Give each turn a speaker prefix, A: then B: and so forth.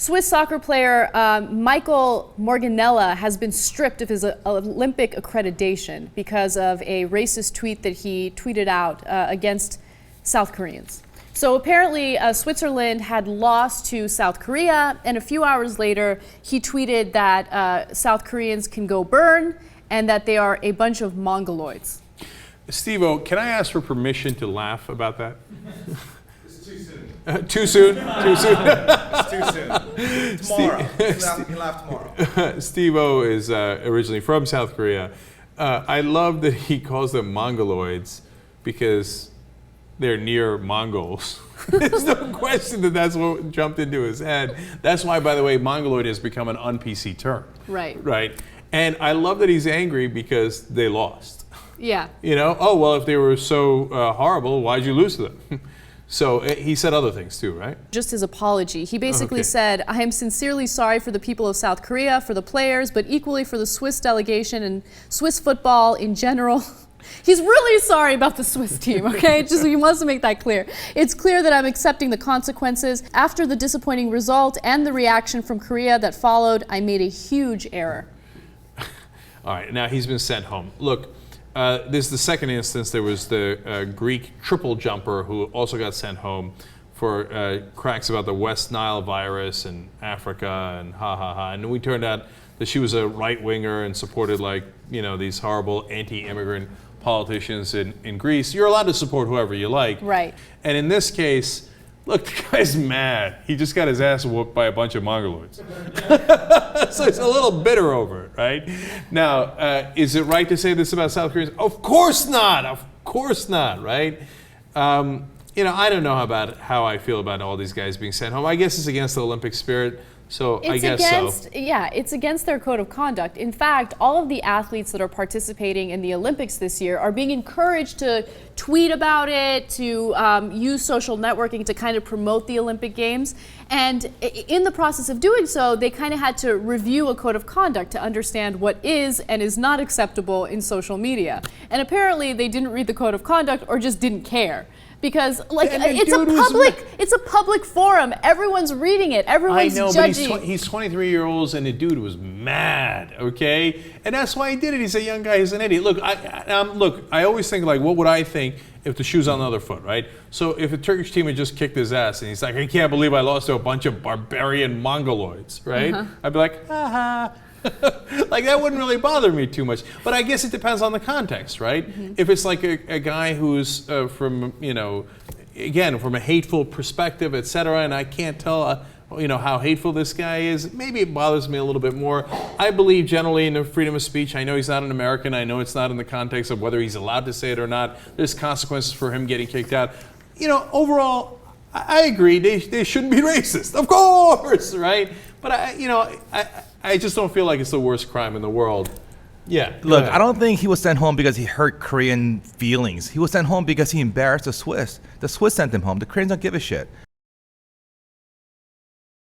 A: Swiss soccer player Michel Morganella has been stripped of his Olympic accreditation because of a racist tweet that he tweeted out against South Koreans. So apparently Switzerland had lost to South Korea, and a few hours later he tweeted that South Koreans can go burn and that they are a bunch of mongoloids.
B: Steve-O, can I ask for permission to laugh about that?
C: It's too soon.
B: Too soon? Too soon?
C: It's too soon. Tomorrow. He'll laugh tomorrow.
B: Steve-O is originally from South Korea. I love that he calls them mongoloids because they're near Mongols. There's no question that that's what jumped into his head. That's why, by the way, mongoloid has become an un-PC term.
A: Right.
B: Right. And I love that he's angry because they lost.
A: Yeah.
B: You know, oh, well, if they were so horrible, why'd you lose to them? So he said other things too, right?
A: Just his apology. He basically said, I am sincerely sorry for the people of South Korea, for the players, but equally for the Swiss delegation and Swiss football in general. He's really sorry about the Swiss team, okay? Just he wants to make that clear. It's clear that I'm accepting the consequences. After the disappointing result and the reaction from Korea that followed, I made a huge error.
B: All right, now he's been sent home. Look, this is the second instance. There was the Greek triple jumper who also got sent home for cracks about the West Nile virus and Africa and ha ha ha. And we turned out that she was a right winger and supported, like, you know, these horrible anti-immigrant politicians in Greece. You're allowed to support whoever you like.
A: Right.
B: And in this case, look, the guy's mad. He just got his ass whooped by a bunch of mongoloids. So he's a little bitter over it, right? Now, is it right to say this about South Koreans? Of course not. Of course not, right? You know, I don't know how I feel about all these guys being sent home. I guess it's against the Olympic spirit. So I guess so.
A: Yeah, it's against their code of conduct. In fact, all of the athletes that are participating in the Olympics this year are being encouraged to tweet about it, to use social networking to kind of promote the Olympic Games. And in the process of doing so, they kind of had to review a code of conduct to understand what is and is not acceptable in social media. And apparently they didn't read the code of conduct or just didn't care. Because, like, it's a public forum. Everyone's reading it. Everyone's judging.
B: But he's 23 years old, and the dude was mad. Okay, and that's why he did it. He's a young guy. He's an idiot. Look, I always think, like, what would I think if the shoe's on the other foot, right? So if a Turkish team had just kicked his ass, and he's like, I can't believe I lost to a bunch of barbarian mongoloids, right? I'd be like, ha ha. Like, that wouldn't really bother me too much. But I guess it depends on the context, right? If it's like a guy who's from, you know, again, from a hateful perspective, et cetera, and I can't tell, you know, how hateful this guy is, maybe it bothers me a little bit more. I believe generally in the freedom of speech. I know he's not an American. I know it's not in the context of whether he's allowed to say it or not. There's consequences for him getting kicked out. You know, overall, I agree. They shouldn't be racist, of course, right? But I just don't feel like it's the worst crime in the world. Yeah.
D: Look, I don't think he was sent home because he hurt Korean feelings. He was sent home because he embarrassed the Swiss. The Swiss sent him home. The Koreans don't give a shit.